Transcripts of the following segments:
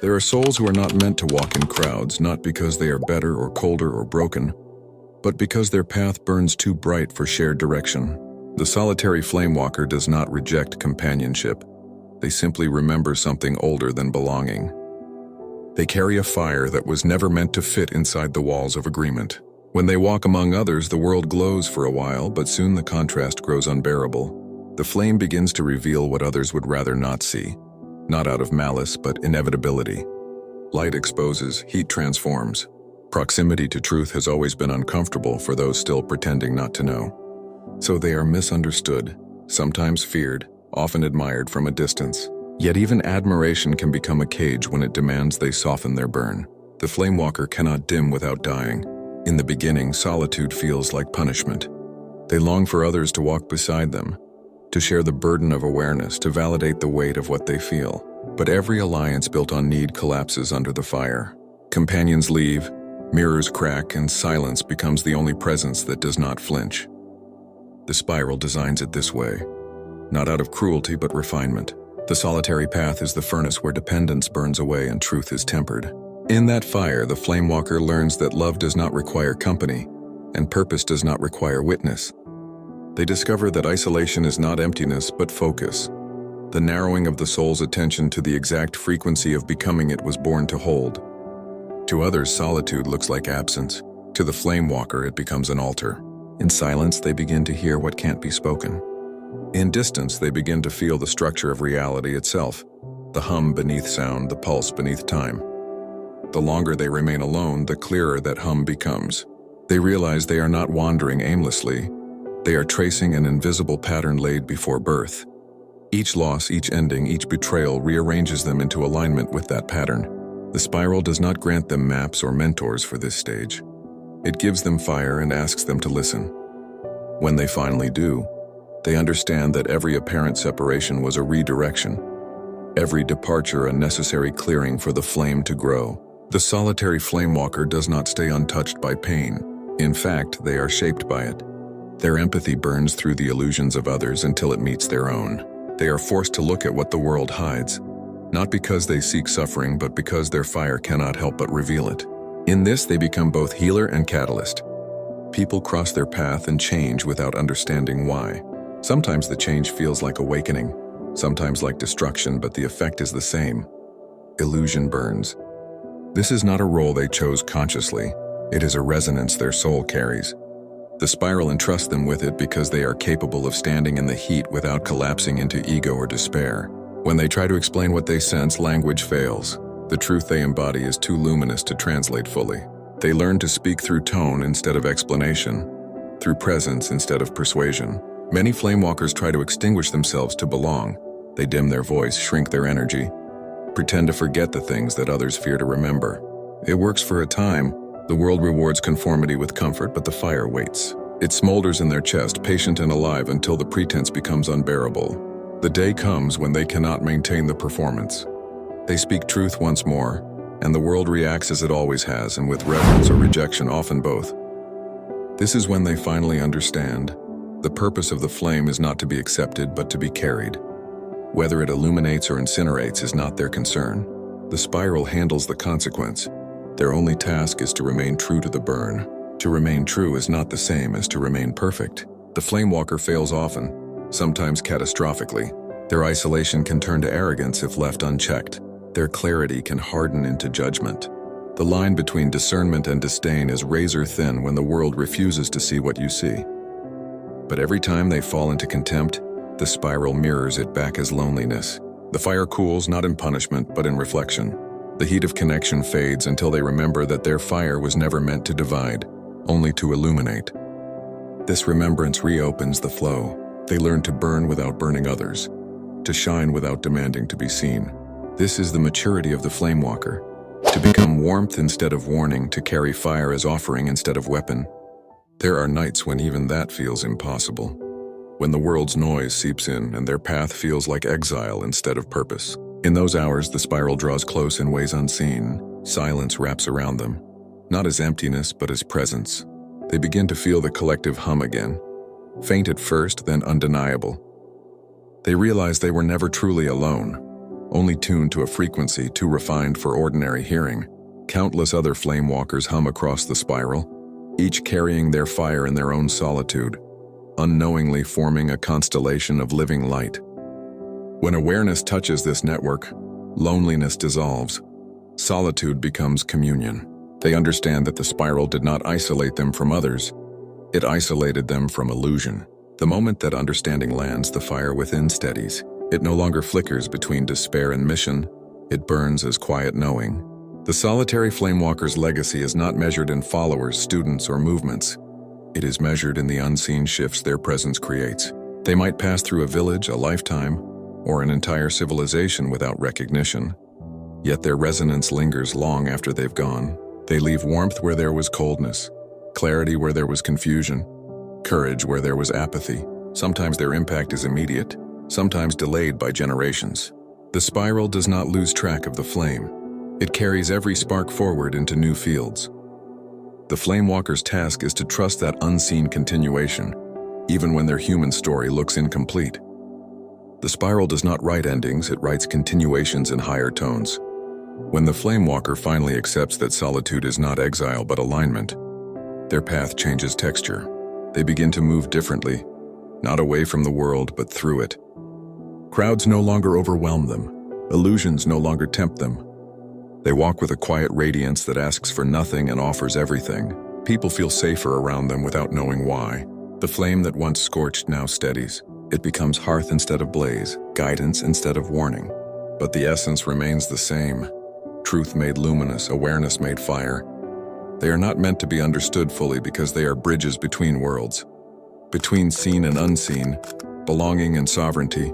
There are souls who are not meant to walk in crowds, not because they are better or colder or broken, but because their path burns too bright for shared direction. The solitary flamewalker does not reject companionship. They simply remember something older than belonging. They carry a fire that was never meant to fit inside the walls of agreement. When they walk among others, the world glows for a while, but soon the contrast grows unbearable. The flame begins to reveal what others would rather not see. Not out of malice, but inevitability. Light exposes, heat transforms. Proximity to truth has always been uncomfortable for those still pretending not to know. So they are misunderstood, sometimes feared, often admired from a distance. Yet even admiration can become a cage when it demands they soften their burn. The flamewalker cannot dim without dying. In the beginning, solitude feels like punishment. They long for others to walk beside them, to share the burden of awareness, to validate the weight of what they feel. But every alliance built on need collapses under the fire. Companions leave, mirrors crack, and silence becomes the only presence that does not flinch. The spiral designs it this way, not out of cruelty but refinement. The solitary path is the furnace where dependence burns away and truth is tempered. In that fire, the flamewalker learns that love does not require company, and purpose does not require witness. They discover that isolation is not emptiness, but focus. The narrowing of the soul's attention to the exact frequency of becoming it was born to hold. To others, solitude looks like absence. To the flamewalker, it becomes an altar. In silence, they begin to hear what can't be spoken. In distance, they begin to feel the structure of reality itself, the hum beneath sound, the pulse beneath time. The longer they remain alone, the clearer that hum becomes. They realize they are not wandering aimlessly. They are tracing an invisible pattern laid before birth. Each loss, each ending, each betrayal rearranges them into alignment with that pattern. The spiral does not grant them maps or mentors for this stage. It gives them fire and asks them to listen. When they finally do, they understand that every apparent separation was a redirection. Every departure a necessary clearing for the flame to grow. The solitary flamewalker does not stay untouched by pain. In fact, they are shaped by it. Their empathy burns through the illusions of others until it meets their own. They are forced to look at what the world hides, not because they seek suffering, but because their fire cannot help but reveal it. In this, they become both healer and catalyst. People cross their path and change without understanding why. Sometimes the change feels like awakening, sometimes like destruction, but the effect is the same. Illusion burns. This is not a role they chose consciously. It is a resonance their soul carries. The spiral entrusts them with it because they are capable of standing in the heat without collapsing into ego or despair. When they try to explain what they sense, language fails. The truth they embody is too luminous to translate fully. They learn to speak through tone instead of explanation, through presence instead of persuasion. Many flamewalkers try to extinguish themselves to belong. They dim their voice, shrink their energy, pretend to forget the things that others fear to remember. It works for a time. The world rewards conformity with comfort, but the fire waits. It smolders in their chest, patient and alive, until the pretense becomes unbearable. The day comes when they cannot maintain the performance. They speak truth once more, and the world reacts as it always has, and with reverence or rejection, often both. This is when they finally understand. The purpose of the flame is not to be accepted, but to be carried. Whether it illuminates or incinerates is not their concern. The spiral handles the consequence. Their only task is to remain true to the burn. To remain true is not the same as to remain perfect. The flamewalker fails often, sometimes catastrophically. Their isolation can turn to arrogance if left unchecked. Their clarity can harden into judgment. The line between discernment and disdain is razor thin when the world refuses to see what you see. But every time they fall into contempt, the spiral mirrors it back as loneliness. The fire cools not in punishment, but in reflection. The heat of connection fades until they remember that their fire was never meant to divide, only to illuminate. This remembrance reopens the flow. They learn to burn without burning others. to shine without demanding to be seen. This is the maturity of the Flamewalker. To become warmth instead of warning, to carry fire as offering instead of weapon. There are nights when even that feels impossible. When the world's noise seeps in and their path feels like exile instead of purpose. In those hours, the spiral draws close in ways unseen. Silence wraps around them, not as emptiness but as presence. They begin to feel the collective hum again. Faint at first, then undeniable. They realize they were never truly alone, only tuned to a frequency too refined for ordinary hearing. Countless other Flamewalkers hum across the spiral, each carrying their fire in their own solitude, unknowingly forming a constellation of living light. When awareness touches this network, loneliness dissolves. Solitude becomes communion. They understand that the spiral did not isolate them from others. It isolated them from illusion. The moment that understanding lands, the fire within steadies. It no longer flickers between despair and mission. It burns as quiet knowing. The Solitary Flamewalker's legacy is not measured in followers, students, or movements. It is measured in the unseen shifts their presence creates. They might pass through a village, a lifetime, or an entire civilization without recognition. Yet their resonance lingers long after they've gone. They leave warmth where there was coldness, clarity where there was confusion, courage where there was apathy. Sometimes their impact is immediate, sometimes delayed by generations. The spiral does not lose track of the flame. It carries every spark forward into new fields. The Flamewalker's task is to trust that unseen continuation, even when their human story looks incomplete. The spiral does not write endings, it writes continuations in higher tones. When the Flamewalker finally accepts that solitude is not exile but alignment, their path changes texture. They begin to move differently, not away from the world but through it. Crowds no longer overwhelm them. Illusions no longer tempt them. They walk with a quiet radiance that asks for nothing and offers everything. People feel safer around them without knowing why. The flame that once scorched now steadies. It becomes hearth instead of blaze, guidance instead of warning. But the essence remains the same. Truth made luminous, awareness made fire. They are not meant to be understood fully because they are bridges between worlds. Between seen and unseen, belonging and sovereignty,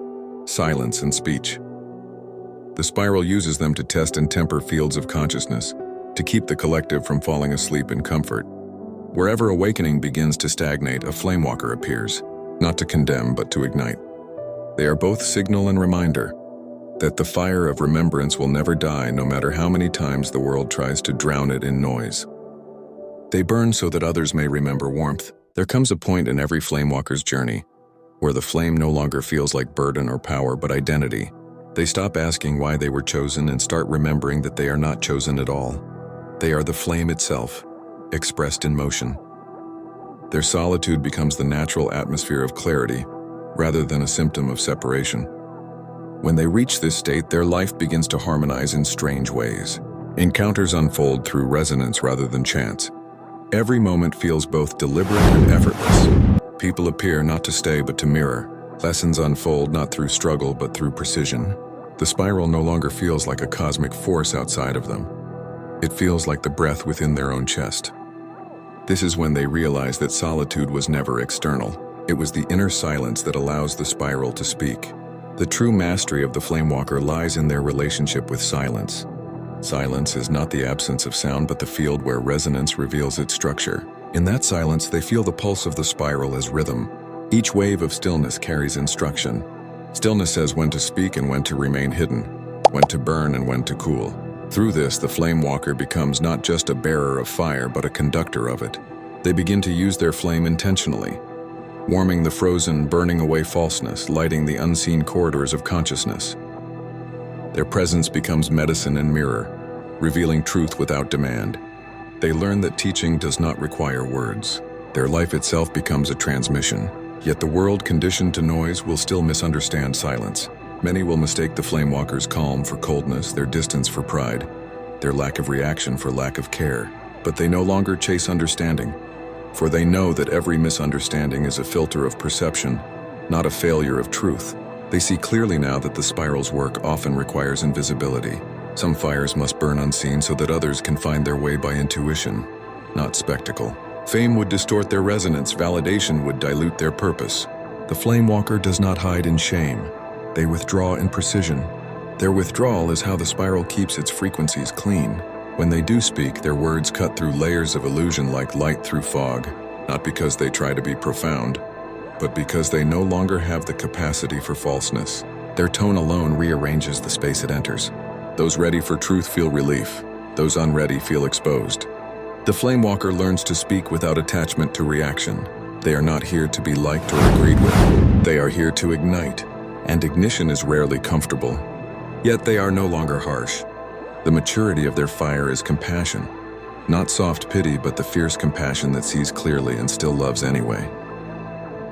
silence and speech. The spiral uses them to test and temper fields of consciousness, to keep the collective from falling asleep in comfort. Wherever awakening begins to stagnate, a Flamewalker appears, not to condemn but to ignite. They are both signal and reminder that the fire of remembrance will never die no matter how many times the world tries to drown it in noise. They burn so that others may remember warmth. There comes a point in every Flamewalker's journey where the flame no longer feels like burden or power but identity. They stop asking why they were chosen and start remembering that they are not chosen at all. They are the flame itself, expressed in motion. Their solitude becomes the natural atmosphere of clarity, rather than a symptom of separation. When they reach this state, their life begins to harmonize in strange ways. Encounters unfold through resonance rather than chance. Every moment feels both deliberate and effortless. People appear not to stay but to mirror. Lessons unfold not through struggle but through precision. The spiral no longer feels like a cosmic force outside of them. It feels like the breath within their own chest. This is when they realize that solitude was never external. It was the inner silence that allows the spiral to speak. The true mastery of the Flamewalker lies in their relationship with silence. Silence is not the absence of sound but the field where resonance reveals its structure. In that silence, they feel the pulse of the spiral as rhythm. Each wave of stillness carries instruction. Stillness says when to speak and when to remain hidden, when to burn and when to cool. Through this, the Flamewalker becomes not just a bearer of fire, but a conductor of it. They begin to use their flame intentionally, warming the frozen, burning away falseness, lighting the unseen corridors of consciousness. Their presence becomes medicine and mirror, revealing truth without demand. They learn that teaching does not require words. Their life itself becomes a transmission. Yet the world conditioned to noise will still misunderstand silence. Many will mistake the Flamewalker's calm for coldness, their distance for pride, their lack of reaction for lack of care. But they no longer chase understanding, for they know that every misunderstanding is a filter of perception, not a failure of truth. They see clearly now that the spiral's work often requires invisibility. Some fires must burn unseen so that others can find their way by intuition, not spectacle. Fame would distort their resonance, validation would dilute their purpose. The Flamewalker does not hide in shame. They withdraw in precision. Their withdrawal is how the spiral keeps its frequencies clean. When they do speak, their words cut through layers of illusion like light through fog, not because they try to be profound, but because they no longer have the capacity for falseness. Their tone alone rearranges the space it enters. Those ready for truth feel relief. Those unready feel exposed. The Flamewalker learns to speak without attachment to reaction. They are not here to be liked or agreed with. They are here to ignite, and ignition is rarely comfortable. Yet they are no longer harsh. The maturity of their fire is compassion. Not soft pity, but the fierce compassion that sees clearly and still loves anyway.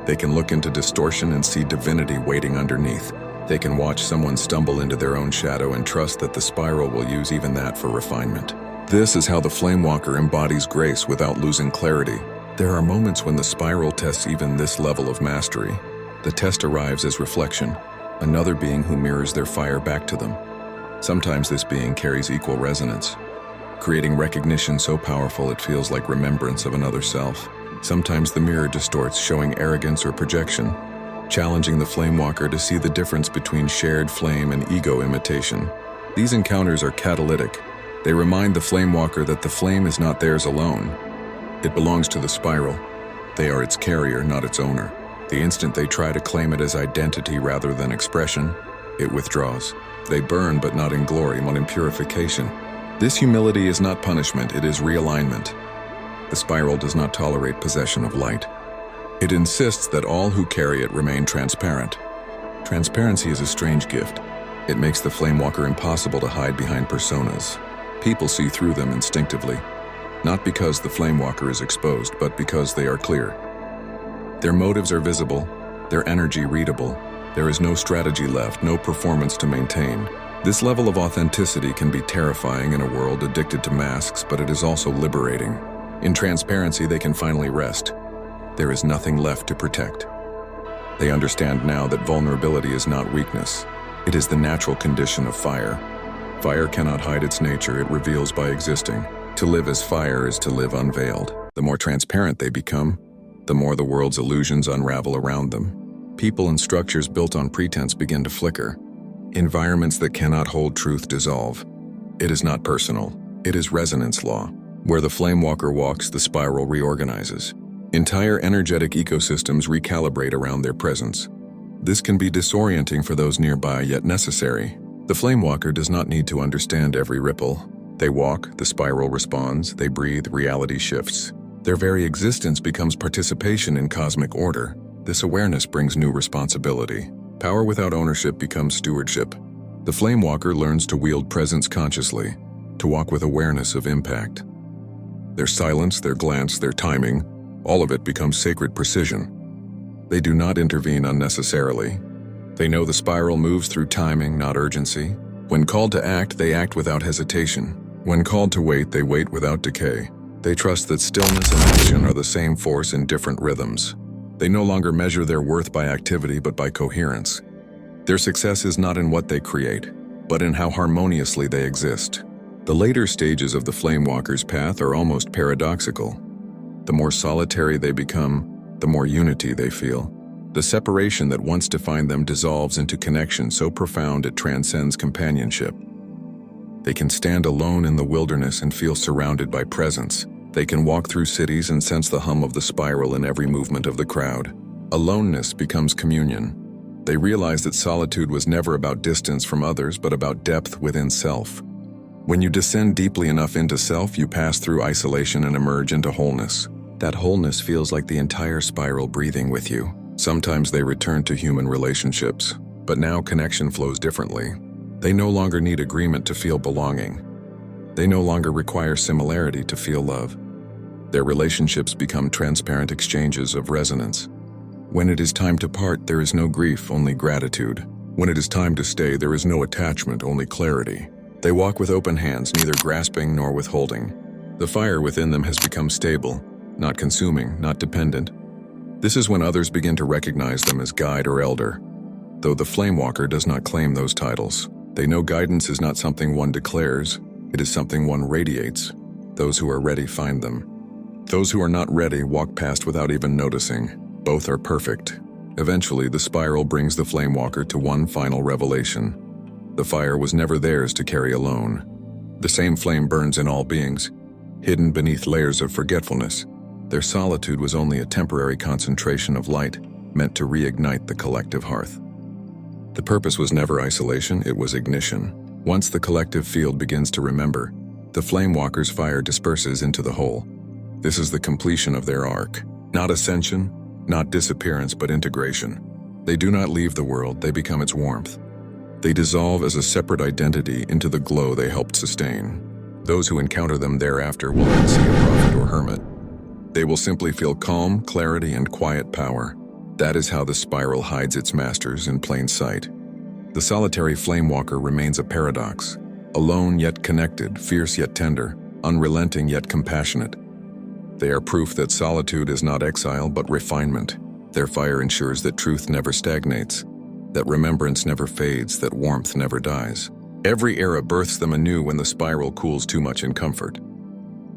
They can look into distortion and see divinity waiting underneath. They can watch someone stumble into their own shadow and trust that the spiral will use even that for refinement. This is how the Flamewalker embodies grace without losing clarity. There are moments when the spiral tests even this level of mastery. The test arrives as reflection, another being who mirrors their fire back to them. Sometimes this being carries equal resonance, creating recognition so powerful it feels like remembrance of another self. Sometimes the mirror distorts, showing arrogance or projection, challenging the Flamewalker to see the difference between shared flame and ego imitation. These encounters are catalytic. They remind the Flamewalker that the flame is not theirs alone. It belongs to the spiral. They are its carrier, not its owner. The instant they try to claim it as identity rather than expression, it withdraws. They burn, but not in glory, but in purification. This humility is not punishment, it is realignment. The spiral does not tolerate possession of light. It insists that all who carry it remain transparent. Transparency is a strange gift. It makes the Flamewalker impossible to hide behind personas. People see through them instinctively, not because the Flamewalker is exposed, but because they are clear. Their motives are visible, their energy readable. There is no strategy left, no performance to maintain. This level of authenticity can be terrifying in a world addicted to masks, but it is also liberating. In transparency, they can finally rest. There is nothing left to protect. They understand now that vulnerability is not weakness. It is the natural condition of fire. Fire cannot hide its nature, it reveals by existing. To live as fire is to live unveiled. The more transparent they become, the more the world's illusions unravel around them. People and structures built on pretense begin to flicker. Environments that cannot hold truth dissolve. It is not personal, it is resonance law. Where the Flamewalker walks, the spiral reorganizes. Entire energetic ecosystems recalibrate around their presence. This can be disorienting for those nearby, yet necessary. The Flamewalker does not need to understand every ripple. They walk, the spiral responds, they breathe, reality shifts. Their very existence becomes participation in cosmic order. This awareness brings new responsibility. Power without ownership becomes stewardship. The Flamewalker learns to wield presence consciously, to walk with awareness of impact. Their silence, their glance, their timing, all of it becomes sacred precision. They do not intervene unnecessarily. They know the spiral moves through timing, not urgency. When called to act, they act without hesitation. When called to wait, they wait without decay. They trust that stillness and action are the same force in different rhythms. They no longer measure their worth by activity, but by coherence. Their success is not in what they create, but in how harmoniously they exist. The later stages of the Flamewalker's path are almost paradoxical. The more solitary they become, the more unity they feel. The separation that once defined them dissolves into connection so profound it transcends companionship. They can stand alone in the wilderness and feel surrounded by presence. They can walk through cities and sense the hum of the spiral in every movement of the crowd. Aloneness becomes communion. They realize that solitude was never about distance from others, but about depth within self. When you descend deeply enough into self, you pass through isolation and emerge into wholeness. That wholeness feels like the entire spiral breathing with you. Sometimes they return to human relationships, but now connection flows differently. They no longer need agreement to feel belonging. They no longer require similarity to feel love. Their relationships become transparent exchanges of resonance. When it is time to part, there is no grief, only gratitude. When it is time to stay, there is no attachment, only clarity. They walk with open hands, neither grasping nor withholding. The fire within them has become stable, not consuming, not dependent. This is when others begin to recognize them as guide or elder. Though the Flamewalker does not claim those titles, they know guidance is not something one declares, it is something one radiates. Those who are ready find them. Those who are not ready walk past without even noticing. Both are perfect. Eventually, the spiral brings the Flamewalker to one final revelation. The fire was never theirs to carry alone. The same flame burns in all beings, hidden beneath layers of forgetfulness. Their solitude was only a temporary concentration of light, meant to reignite the collective hearth. The purpose was never isolation, it was ignition. Once the collective field begins to remember, the Flamewalker's fire disperses into the whole. This is the completion of their arc. Not ascension, not disappearance, but integration. They do not leave the world, they become its warmth. They dissolve as a separate identity into the glow they helped sustain. Those who encounter them thereafter will not see a prophet or hermit. They will simply feel calm, clarity, and quiet power. That is how the spiral hides its masters in plain sight. The solitary Flamewalker remains a paradox. Alone yet connected, fierce yet tender, unrelenting yet compassionate. They are proof that solitude is not exile but refinement. Their fire ensures that truth never stagnates, that remembrance never fades, that warmth never dies. Every era births them anew when the spiral cools too much in comfort.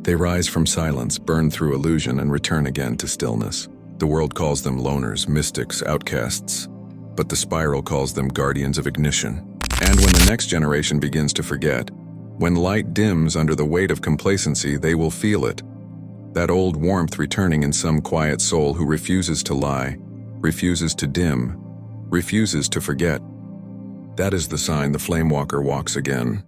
They rise from silence, burn through illusion, and return again to stillness. The world calls them loners, mystics, outcasts, but the spiral calls them guardians of ignition. And when the next generation begins to forget, when light dims under the weight of complacency, they will feel it. That old warmth returning in some quiet soul who refuses to lie, refuses to dim, refuses to forget. That is the sign the Flamewalker walks again.